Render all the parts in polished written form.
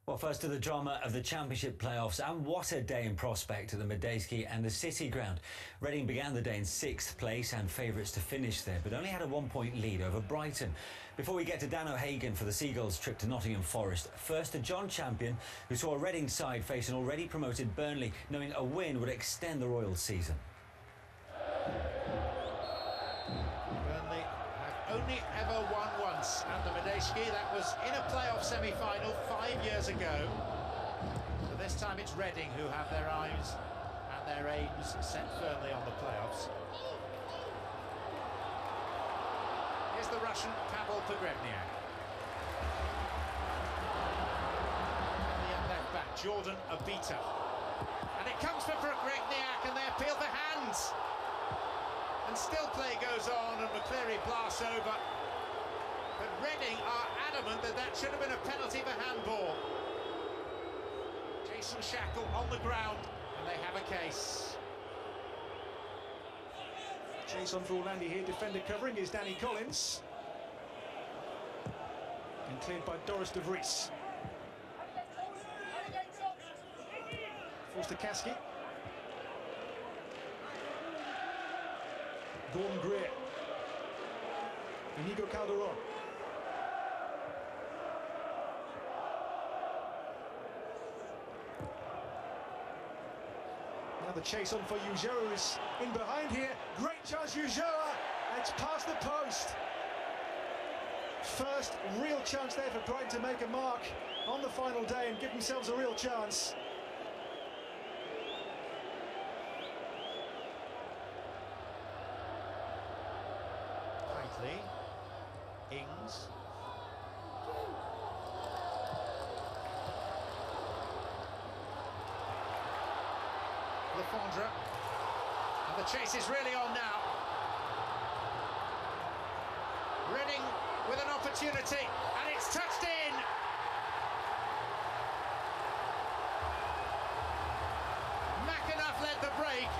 Well, first to the drama of the Championship playoffs, and what a day in prospect at the Medeski and the City Ground. Reading began the day in 6th place and favourites to finish there, but only had a 1-point lead over Brighton. Before we get to Dan O'Hagan for the Seagulls' trip to Nottingham Forest, first to John Champion, who saw a Reading side face an already promoted Burnley, knowing a win would extend the Royals' season. Burnley have only ever won once at the Medeski. That was in a playoff semi-final 5 years ago. But this time it's Reading who have their eyes and their aims set firmly on the playoffs. Here's the Russian Pavel Pogrebniak. And the young left-back, Jordan Obita. And it comes for Pogrebniak, and they appeal for hands. And still play goes on, and McCleary blasts over. But Reading are adamant that that should have been a penalty for handball. Jason Shackle on the ground, and they have a case. Chase on for Orlandi here, defender covering is Danny Collins. And cleared by Doris de Vries. Forced to Kasky. Gordon Greer. Inigo Calderon. Now the chase on for Ulloa, who's in behind here. Great chance, Ulloa. It's past the post. First real chance there for Brighton to make a mark on the final day and give themselves a real chance. Ings. Lafondra. And the chase is really on now. Reading with an opportunity, and it's touched in. McAnuff led the break,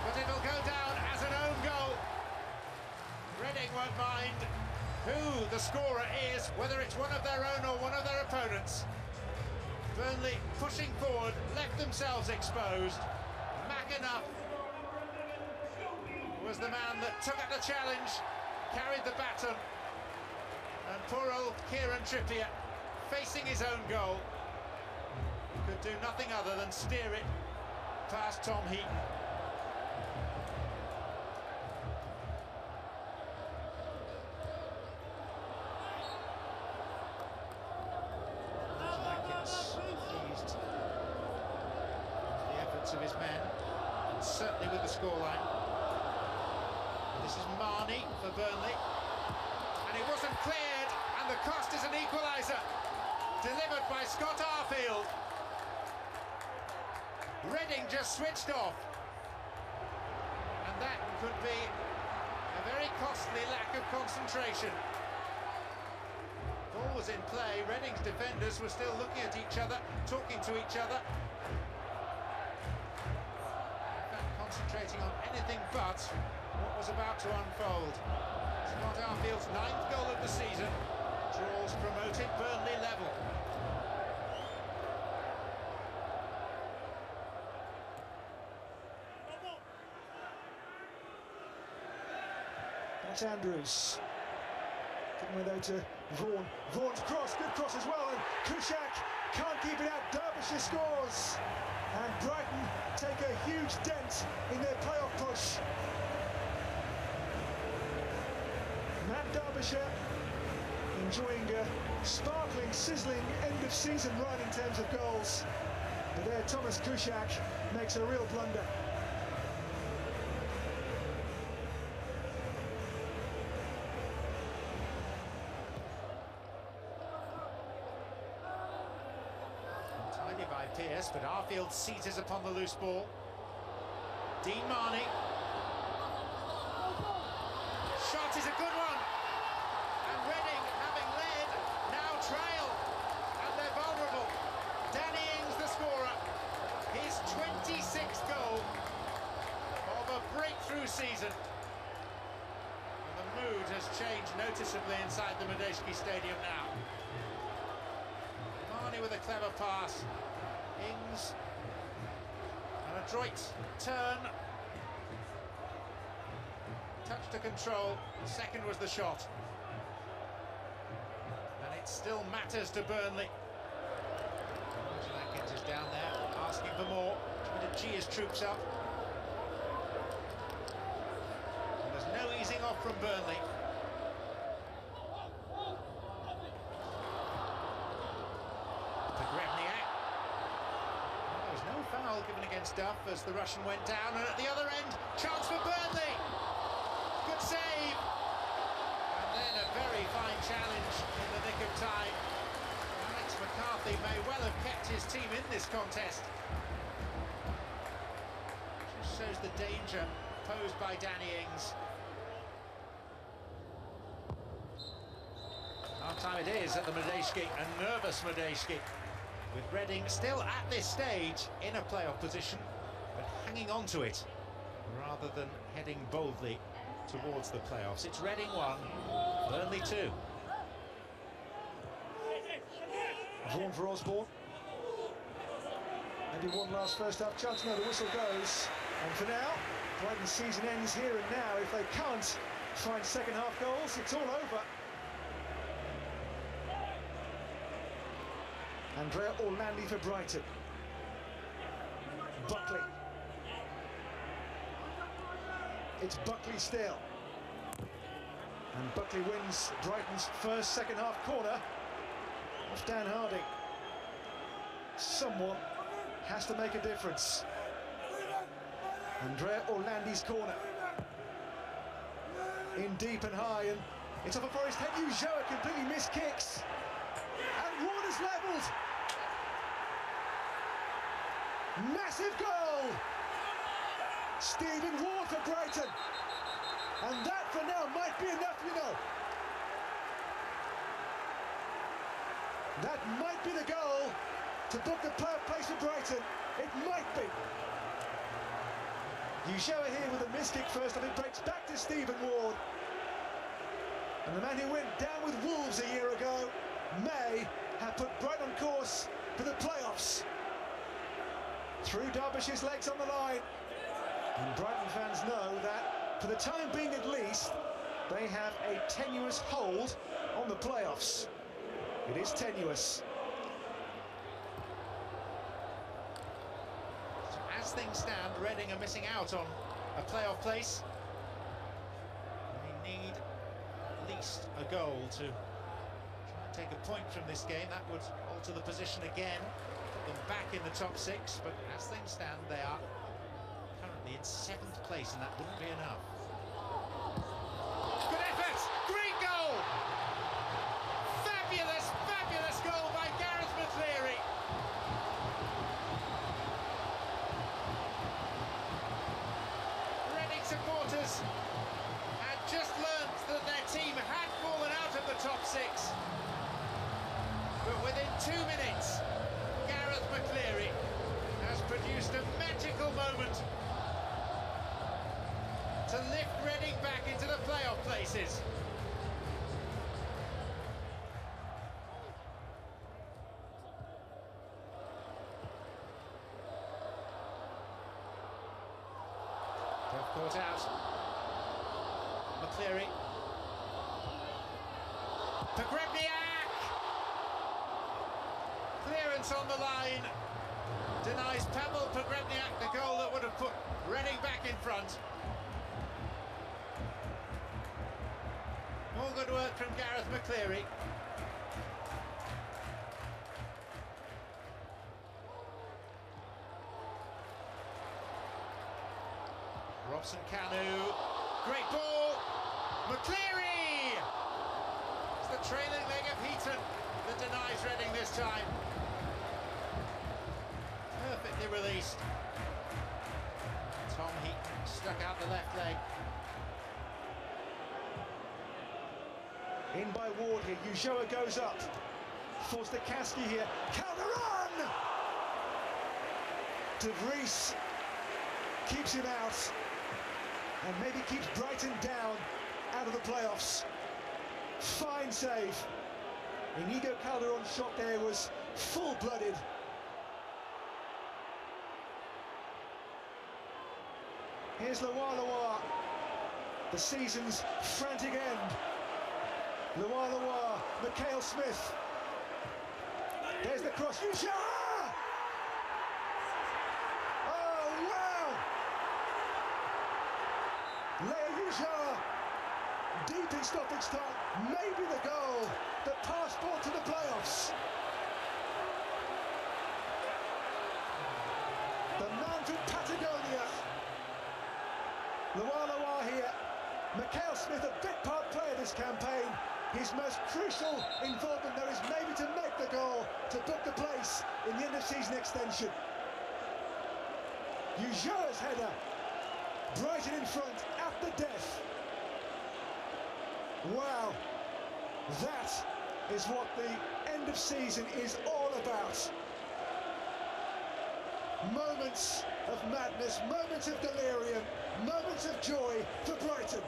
but it'll go down as an own goal. Reading won't mind who the scorer is, whether it's one of their own or one of their opponents. Burnley pushing forward, left themselves exposed. McAnuff was the man that took up the challenge, carried the baton, and poor old Kieran Trippier, facing his own goal, could do nothing other than steer it past Tom Heaton. Of his men, and certainly with the scoreline. This is Marnie for Burnley, and it wasn't cleared, and the cost is an equaliser, delivered by Scott Arfield. Reading just switched off, and that could be a very costly lack of concentration. Ball was in play, Reading's defenders were still looking at each other, talking to each other. Concentrating on anything but what was about to unfold. Scott Arfield's 9th goal of the season draws promoted Burnley level. That's Andrews. Giving away though to Vaughan. Vaughan's cross, good cross as well, and Kuszak can't keep it out. Derbyshire scores, and Brighton take a huge dent in their playoff push. Matt Derbyshire enjoying a sparkling, sizzling end-of-season run in terms of goals. But there, Thomas Kuszak makes a real blunder. By Pearce, but Arfield seizes upon the loose ball. Dean Marnie. Shot is a good one. And Reading, having led, now trail. And they're vulnerable. Danny Ings, the scorer. His 26th goal of a breakthrough season. And the mood has changed noticeably. comfortably inside the Medeski Stadium now. Marnie with a clever pass. Ings. An adroit turn. Touch to control. The second was the shot. And it still matters to Burnley. Atkins is down there, asking for more. Trying to gee his troops up. And there's no easing off from Burnley. Pogrebniak. Well, there was no foul given against Duff as the Russian went down, and at the other end, chance for Burnley. Good save. And then a very fine challenge in the nick of time. Alex McCarthy may well have kept his team in this contest. Just shows the danger posed by Danny Ings. Half time it is at the Medeski, a nervous Medeski, with Reading still at this stage in a playoff position, but hanging on to it rather than heading boldly towards the playoffs. It's Reading 1, Burnley 2. Vaughan for Osborne. Maybe one last first half chance. No, the whistle goes. And for now, Brighton's season ends here and now. If they can't find second half goals, it's all over. Andrea Orlandi for Brighton. Buckley. It's Buckley still. And Buckley wins Brighton's first second half corner off Dan Harding. Someone has to make a difference. Andrea Orlandi's corner. In deep and high, and it's off a Forest head. Ulloa completely missed kicks. And Ward is levelled. Massive goal! Stephen Ward for Brighton. And that for now might be enough, you know. That might be the goal to book the playoff place for Brighton. It might be. Ulloa here with a missed kick first, and it breaks back to Stephen Ward. And the man who went down with Wolves a year ago may have put Brighton on course for the playoffs. Threw Derbyshire's legs on the line. And Brighton fans know that, for the time being at least, they have a tenuous hold on the playoffs. It is tenuous. So as things stand, Reading are missing out on a playoff place. They need at least a goal to try and take a point from this game. That would alter the position again, put them back in the top six, but as things stand, they are currently in 7th place, and that wouldn't be enough. Good effort! Great goal! Fabulous, fabulous goal by Gareth McCleary. Reading supporters had just learnt that their team had fallen out of the top six. But within 2 minutes, Gareth McCleary has produced a magical moment to lift Reading back into the playoff places. Duff caught out. McCleary. Pogrebniak! Clearance on the line. Denies Pavel Pogrebniak the goal that would have put Reading back in front. More good work from Gareth McCleary. Robson Kanu, great ball, McCleary! It's the trailing leg of Heaton that denies Reading this time. Perfectly released. Tom Heaton stuck out the left leg. In by Ward here, Ulloa goes up. For Stokowski here, counter run! De Vries keeps him out, and maybe keeps Brighton down out of the playoffs. Fine save. Inigo Calderon's shot there was full-blooded. Here's Ulloa, the season's frantic end. Ulloa, Mikhail Smith. There's the cross. Ulloa! Oh, wow! Leo Ulloa, deep in stoppage time, maybe the goal, the passport to the playoffs. The man from Patagonia. Ulloa here. Mikhail Smith, a bit part player this campaign. His most crucial involvement though is maybe to make the goal to book the place in the end of season extension. Ulloa's header. Brighton in front at the death. Wow, that is what the end of season is all about. Moments of madness, moments of delirium, moments of joy for Brighton.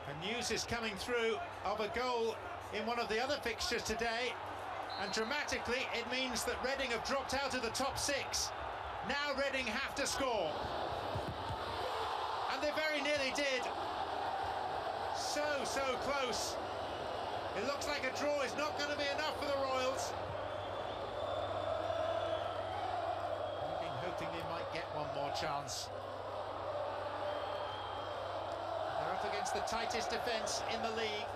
And news is coming through of a goal in one of the other fixtures today, and dramatically it means that Reading have dropped out of the top six. Now Reading have to score, and they very nearly did. So close. It looks like a draw is not going to be enough for the Royals. Hoping they might get one more chance. They're up against the tightest defence in the league.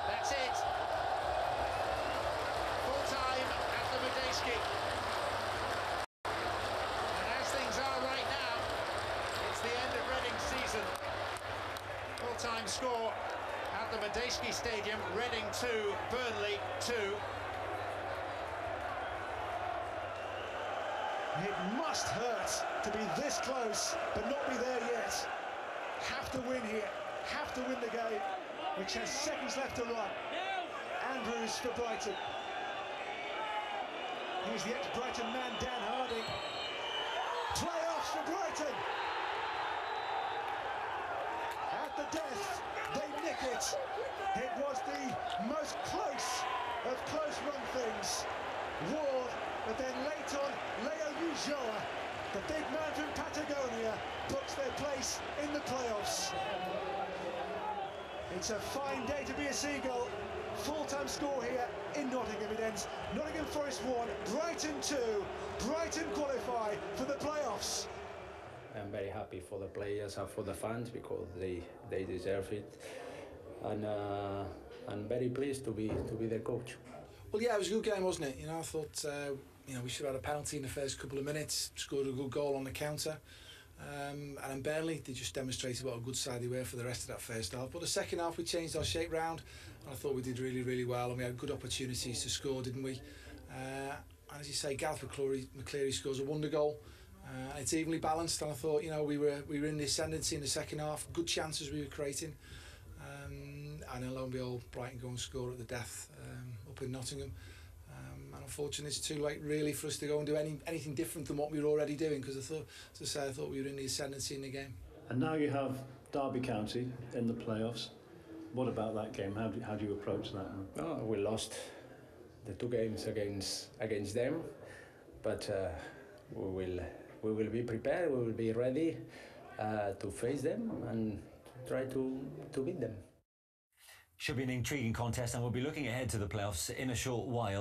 That's it. Full time at the Medeski. And as things are right now, it's the end of Reading's season. Full time score at the Medeski Stadium. Reading 2, Burnley 2. It must hurt to be this close, but not be there yet. Have to win here, have to win the game, which has seconds left to run. Andrews for Brighton. Here's the ex-Brighton man, Dan Harding. Playoffs for Brighton. At the death, they nick it. It was the most close of close-run things. Ward, but then late on, Leo Ulloa, the big man from Patagonia, books their place in the playoffs. It's a fine day to be a Seagull. Full-time score here in Nottingham. It ends Nottingham Forest 1, Brighton 2. Brighton qualify for the playoffs. I'm very happy for the players and for the fans because they deserve it, and I'm very pleased to be their coach. Well, yeah, it was a good game, wasn't it? I thought we should have had a penalty in the first couple of minutes, scored a good goal on the counter, and then Burnley, they just demonstrated what a good side they were for the rest of that first half. But the second half, we changed our shape round, and I thought we did really, really well, and we had good opportunities to score, didn't we? And as you say, Gareth McCleary scores a wonder goal. It's evenly balanced, and I thought, we were in the ascendancy in the second half. Good chances we were creating, and then lo and behold, Brighton go and score at the death up in Nottingham. And unfortunately, it's too late really for us to go and do anything different than what we were already doing, because I thought we were in the ascendancy in the game. And now you have Derby County in the playoffs. What about that game? How do you approach that one? Oh, we lost the 2 games against them, but we will be prepared. We will be ready to face them and try to beat them. Should be an intriguing contest, and we'll be looking ahead to the playoffs in a short while.